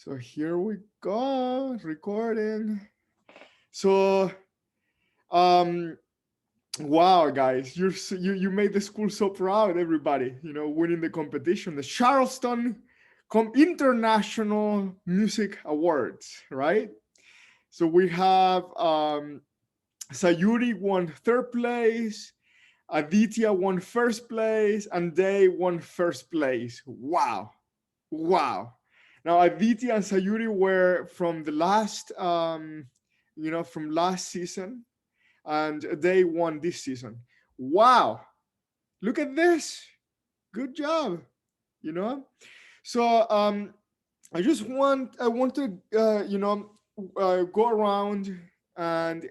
So here we go, recording. So, um, wow, guys, you made the school so proud. Everybody, winning the competition, the Charleston International Music Awards, right? So we have Sayuri won third place, Aadhitya won first place, and they won first place. Wow, wow. Now Aditya and Sayuri were from the last, from last season, and they won this season. Wow! Look at this. Good job. You know. So I want to go around and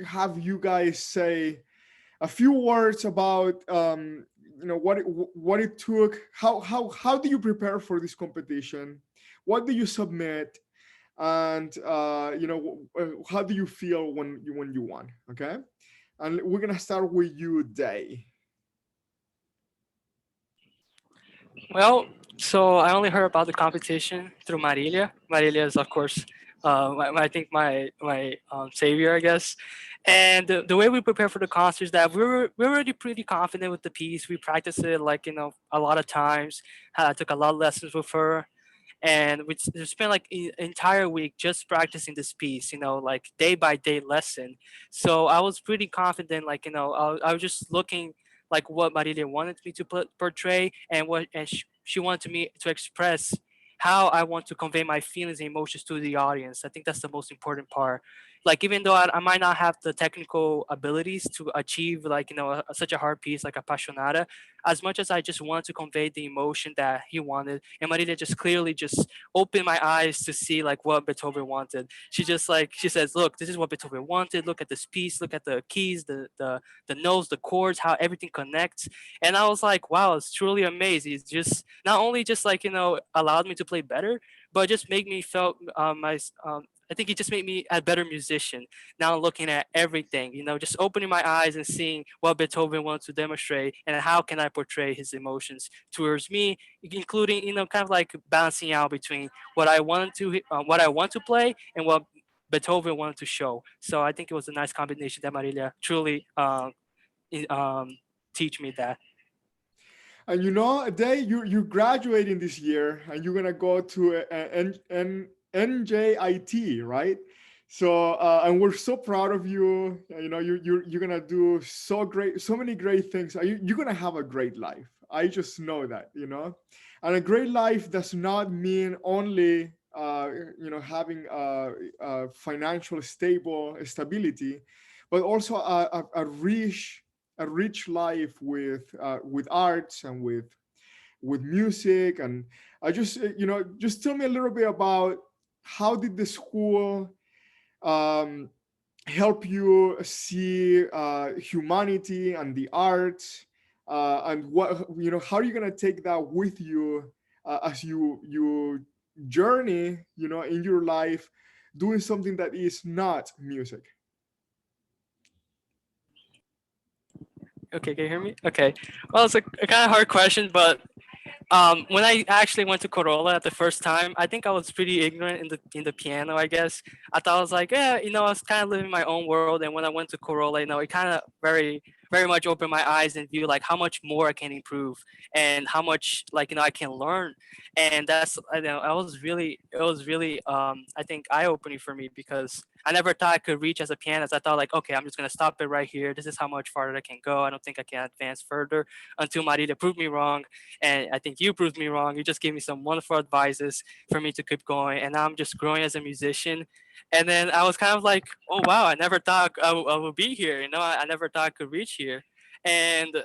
have you guys say a few words about what it took. How do you prepare for this competition? What do you submit? And how do you feel when you won? Okay, and we're gonna start with you, Day. Well, so I only heard about the competition through Marilia. Marilia is, of course, I think my savior, I guess. And the way we prepare for the concert is that we were already pretty confident with the piece. We practiced it like a lot of times. I took a lot of lessons with her, and we spent like an entire week just practicing this piece. Like day by day lesson. So I was pretty confident. Like I was just looking like what Marilia wanted me to portray and she wanted me to express how I want to convey my feelings and emotions to the audience. I think that's the most important part. Like even though I might not have the technical abilities to achieve like such a hard piece like Appassionata, as much as I just wanted to convey the emotion that he wanted, and Maria just clearly just opened my eyes to see like what Beethoven wanted. She says, "Look, this is what Beethoven wanted. Look at this piece. Look at the keys, the notes, the chords, how everything connects." And I was like, "Wow, it's truly amazing. It's just not only just like allowed me to play better, but just make me felt my I think it just made me a better musician. Now looking at everything, just opening my eyes and seeing what Beethoven wants to demonstrate and how can I portray his emotions towards me, including, kind of like balancing out between what I want to play and what Beethoven wanted to show. So I think it was a nice combination that Marilia truly i- um, teach me that. And Day, you're graduating this year, and you're gonna go to NJIT, right? So and we're so proud of you. You're gonna do so many great things. You're gonna have a great life. I just know that. And a great life does not mean only having financial stable stability, but also a rich life with arts and with music. And I just just tell me a little bit about how did the school um, help you see humanity and the arts, and what how are you gonna take that with you as you journey in your life doing something that is not music. Okay, can you hear me? Okay. Well, it's a kind of hard question, but when I actually went to Corolla at the first time, I think I was pretty ignorant in the piano. I guess I thought I was like, yeah, I was kind of living my own world. And when I went to Corolla, it kind of very much opened my eyes and view like how much more I can improve and how much like I can learn. And that's it was really I think eye opening for me because I never thought I could reach as a pianist. I thought like, okay, I'm just gonna stop it right here. This is how much farther I can go. I don't think I can advance further until Marita proved me wrong, and I think you proved me wrong. You just gave me some wonderful advices for me to keep going, and now I'm just growing as a musician. And then I was kind of like, oh wow, I never thought I would be here. I never thought I could reach here, and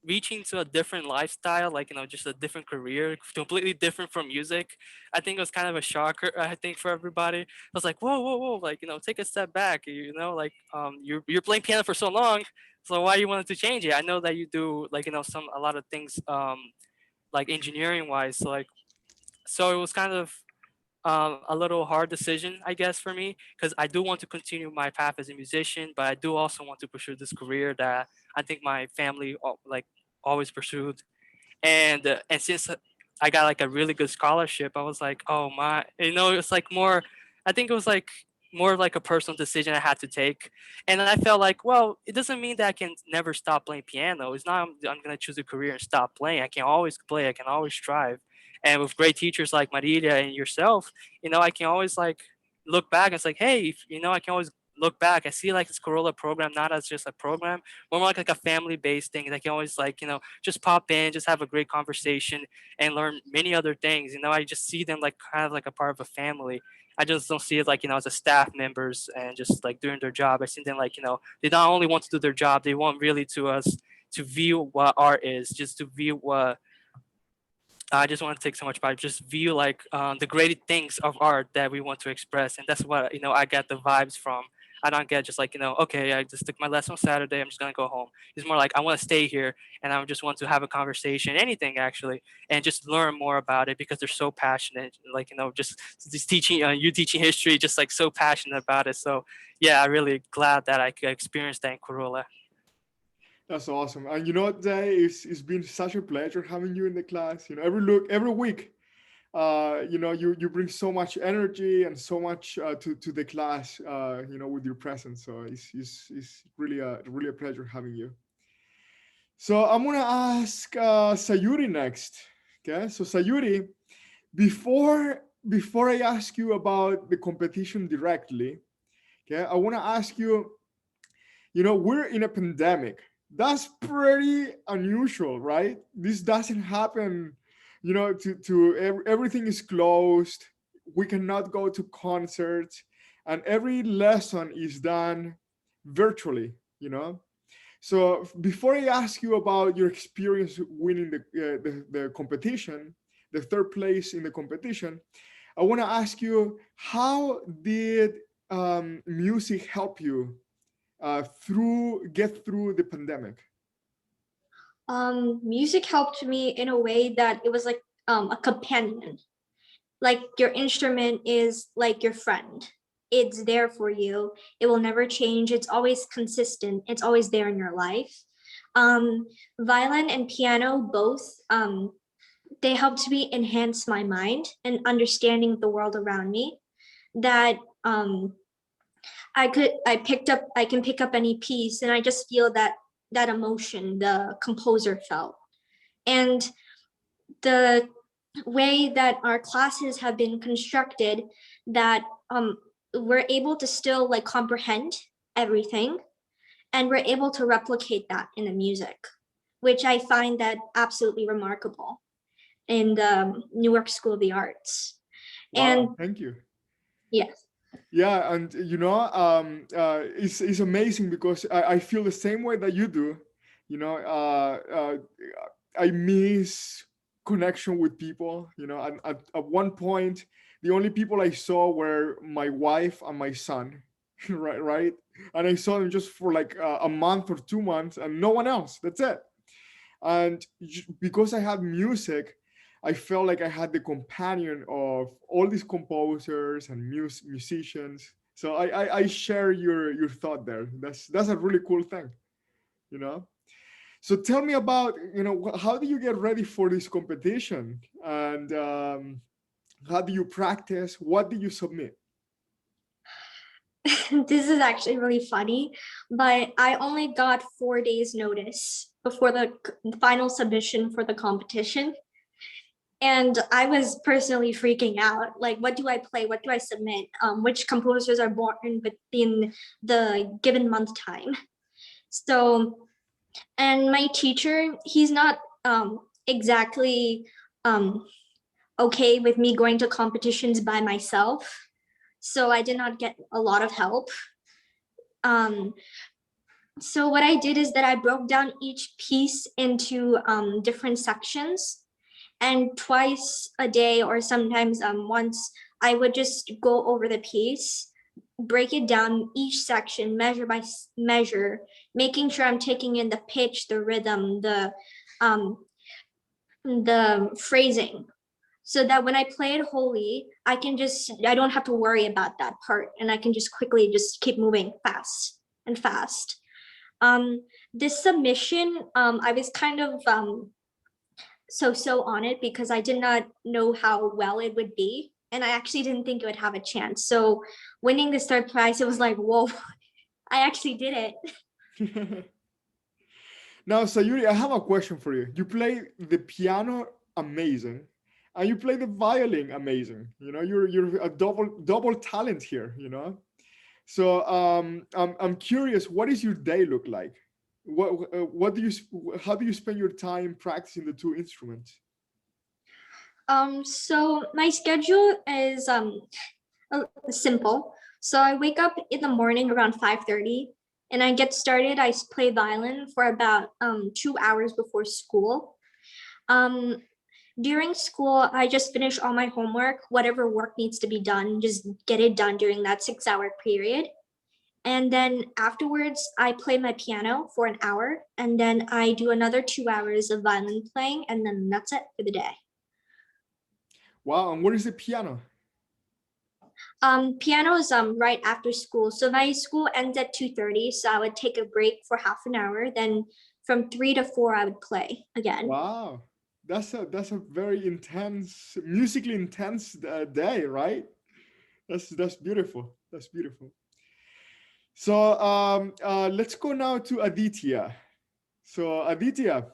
reaching to a different lifestyle, like just a different career, completely different from music. I think it was kind of a shocker. I think for everybody, I was like, whoa, whoa, whoa, like take a step back. Like you're playing piano for so long, so why you wanted to change it? I know that you do like a lot of things like engineering wise. So it was kind of a little hard decision, I guess, for me because I do want to continue my path as a musician, but I do also want to pursue this career that I think my family like always pursued. And since I got like a really good scholarship, I was like, oh my, it's like more. I think it was like more of like a personal decision I had to take, and I felt like, well, it doesn't mean that I can never stop playing piano. It's not I'm gonna choose a career and stop playing. I can always play. I can always strive, and with great teachers like Marilia and yourself, I can always like look back and it's like, hey, I can always look back. I see like this Corolla program not as just a program, more like a family based thing. That can always like just pop in, just have a great conversation, and learn many other things. I just see them like kind of like a part of a family. I just don't see it like as a staff members and just like doing their job. I see them like they not only want to do their job, they want really to us to view what art is, just to view what I just want to take so much pride, just view like the great things of art that we want to express, and that's what I get the vibes from. I don't get just like okay, I just took my lesson on Saturday, I'm just gonna go home. It's more like I want to stay here and I just want to have a conversation, anything actually, and just learn more about it because they're so passionate. Like just teaching you teaching history, just like so passionate about it. So yeah, I'm really glad that I could experience that in Corolla. That's awesome. And you know what, Jay? It's been such a pleasure having you in the class. Every week, you bring so much energy and so much to the class. With your presence. So it's really a pleasure having you. So I'm gonna ask Sayuri next. Okay. So Sayuri, before I ask you about the competition directly, okay, I want to ask you. We're in a pandemic. That's pretty unusual, right? This doesn't happen, everything is closed. We cannot go to concerts, and every lesson is done virtually, So before I ask you about your experience winning the competition, the third place in the competition, I want to ask you, how did music help you get through the pandemic? Music helped me in a way that it was like a companion. Like your instrument is like your friend. It's there for you. It will never change. It's always consistent. It's always there in your life. Um, Violin and piano both, they helped me enhance my mind and understanding the world around me. That I can pick up any piece and I just feel that emotion the composer felt. And the way that our classes have been constructed, that we're able to still like comprehend everything, and we're able to replicate that in the music, which I find that absolutely remarkable in the Newark School of the Arts. And Wow, thank you. yes. Yeah, and it's amazing because I feel the same way that you do. You know, I miss connection with people. And at one point, the only people I saw were my wife and my son, right? And I saw them just for like a month or 2 months, and no one else. That's it. And because I had music, I felt like I had the companion of all these composers and musicians. So I share your thought there. That's a really cool thing, you know. So tell me about, how do you get ready for this competition, and how do you practice? What do you submit? This is actually really funny, but I only got 4 days notice before the final submission for the competition. And I was personally freaking out. Like, what do I play? What do I submit? Which composers are born within the given month time? So, and my teacher, he's not exactly okay with me going to competitions by myself. So I did not get a lot of help. Um, so what I did is that I broke down each piece into different sections, and twice a day or sometimes once I would just go over the piece, break it down each section measure by measure, making sure I'm taking in the pitch, the rhythm, um, the phrasing, so that when I play it wholly, I don't have to worry about that part, and I can just quickly just keep moving fast and fast. This submission, I was kind of so on it because I did not know how well it would be. And I actually didn't think it would have a chance. So winning this third prize, it was like, whoa, I actually did it. Now, Sayuri, I have a question for you. You play the piano amazing, and you play the violin amazing. You know, you're a double talent here. You know, so I'm curious. What does your day look like? What do you how do you spend your time practicing the two instruments? So my schedule is simple. So I wake up in the morning around 5:30 and I get started. I play violin for about 2 hours before school. Um, During school, I just finish all my homework, whatever work needs to be done, just get it done during that 6 hour period. And then afterwards, I play my piano for an hour, and then I do another 2 hours of violin playing, and then that's it for the day. Wow, and what is the piano? Piano is right after school. So my school ends at 2:30, so I would take a break for half an hour. Then from 3 to 4, I would play again. Wow, that's a very musically intense day, right? That's beautiful. That's beautiful. So let's go now to Aditya. So Aditya,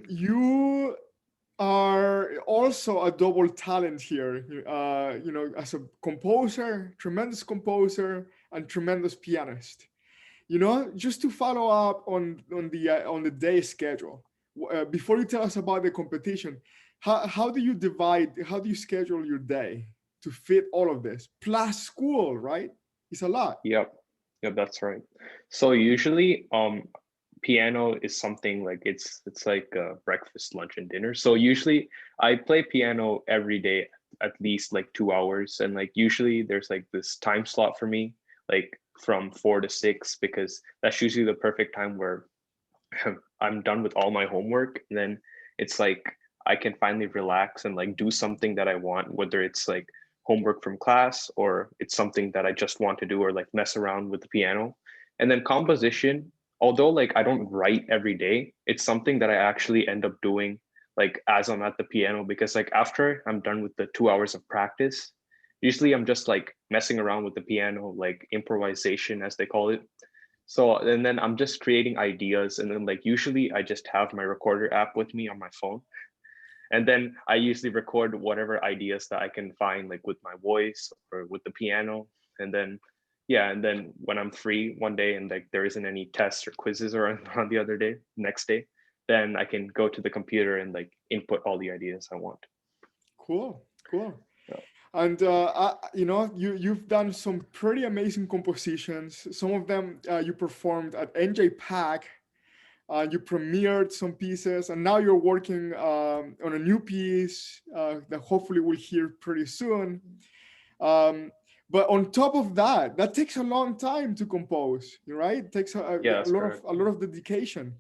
you are also a double talent here. You know, as a composer, tremendous composer, and tremendous pianist. You know, just to follow up on the day schedule. Before you tell us about the competition, how do you divide? How do you schedule your day to fit all of this plus school? Right, it's a lot. Yep. Yep, that's right. So usually piano is something like it's like breakfast, lunch, and dinner. So usually I play piano every day at least like 2 hours, and like usually there's like this time slot for me, like from 4 to 6, because that's usually the perfect time where I'm done with all my homework, and then it's like I can finally relax and like do something that I want, whether it's like homework from class or it's something that I just want to do or like mess around with the piano. And then composition, although like I don't write every day, it's something that I actually end up doing like as I'm at the piano, because like after I'm done with the 2 hours of practice, usually I'm just like messing around with the piano, like improvisation as they call it. So and then I'm just creating ideas, and then like usually I just have my recorder app with me on my phone, and then I usually record whatever ideas that I can find, like with my voice or with the piano. And then yeah, and then when I'm free one day and like there isn't any tests or quizzes or on the other day, next day, then I can go to the computer and like input all the ideas I want. Cool, cool. Yeah. And you know, you've done some pretty amazing compositions. Some of them you performed at NJ Pack. You premiered some pieces, and now you're working on a new piece that hopefully we'll hear pretty soon. But on top of that, that takes a long time to compose, right? It takes Yeah, that's correct. a lot of dedication.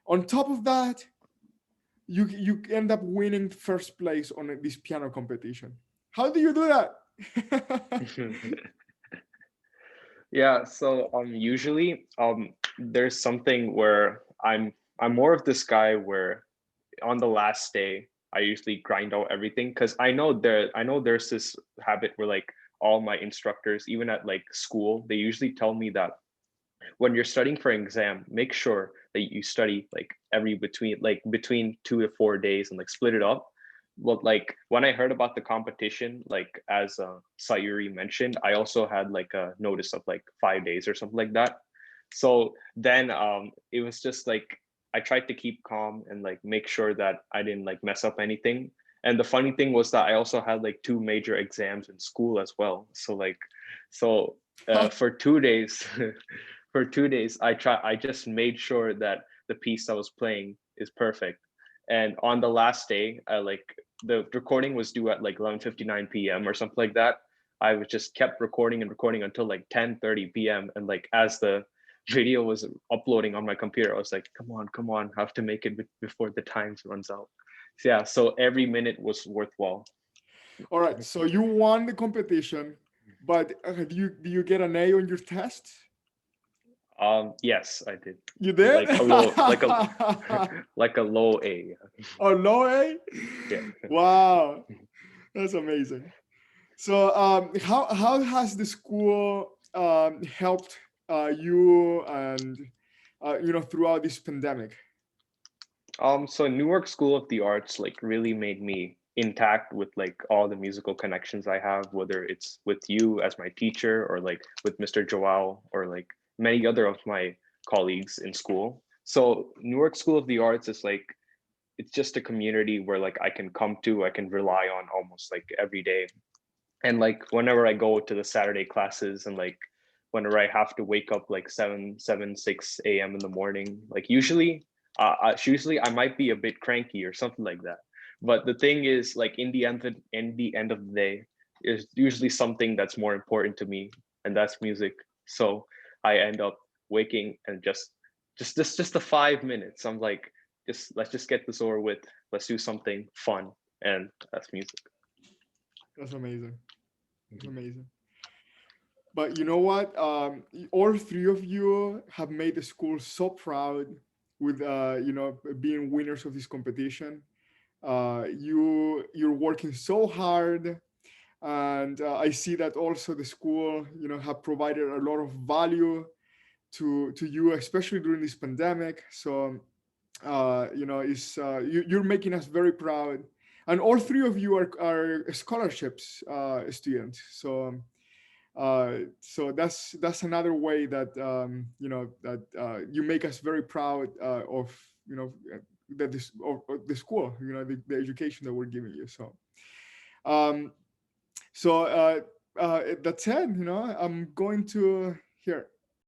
On top of that, you end up winning first place on this piano competition. How do you do that? Yeah, so usually there's something where I'm more of this guy where on the last day I usually grind out everything, because I know there's this habit where like all my instructors, even at like school, they usually tell me that when you're studying for an exam, make sure that you study like between 2 to 4 days and like split it up. Well, like when I heard about the competition, like as Sayuri mentioned, I also had like a notice of like 5 days or something like that. So then it was just like I tried to keep calm and like make sure that I didn't like mess up anything. And the funny thing was that I also had like two major exams in school as well. So for 2 days, for 2 days, I just made sure that the piece I was playing is perfect. And on the last day, I like the recording was due at like 11:59 p.m. or something like that. I was just kept recording and recording until like 10:30 p.m. And like as the video was uploading on my computer, I was like, come on, I have to make it before the time runs out. So yeah, so every minute was worthwhile. All right, so you won the competition, but do you get an A on your test? Yes, I did. You did? Like a low, like a like a low A. Oh, low A? Yeah. Wow, that's amazing. So, how has the school helped you and throughout this pandemic? So Newark School of the Arts like really made me intact with like all the musical connections I have, whether it's with you as my teacher or like with Mr. Joao or like many other of my colleagues in school. So Newark School of the Arts is like it's just a community where like I can come to, I can rely on almost like every day. And like whenever I go to the Saturday classes and like whenever I have to wake up like 6 a.m. in the morning, like usually I might be a bit cranky or something like that. But the thing is, like in the end of the day, is usually something that's more important to me, and that's music. So I end up waking and just the 5 minutes. I'm like, just let's just get this over with. Let's do something fun, and that's music. That's amazing. That's amazing. But you know what? All three of you have made the school so proud with being winners of this competition. You're working so hard, and I see that also the school have provided a lot of value to you, especially during this pandemic. So you're making us very proud, and all three of you are scholarships students. So that's another way that you make us very proud of that this of the school, the education that we're giving you. Um, so that's it. I'm going to here.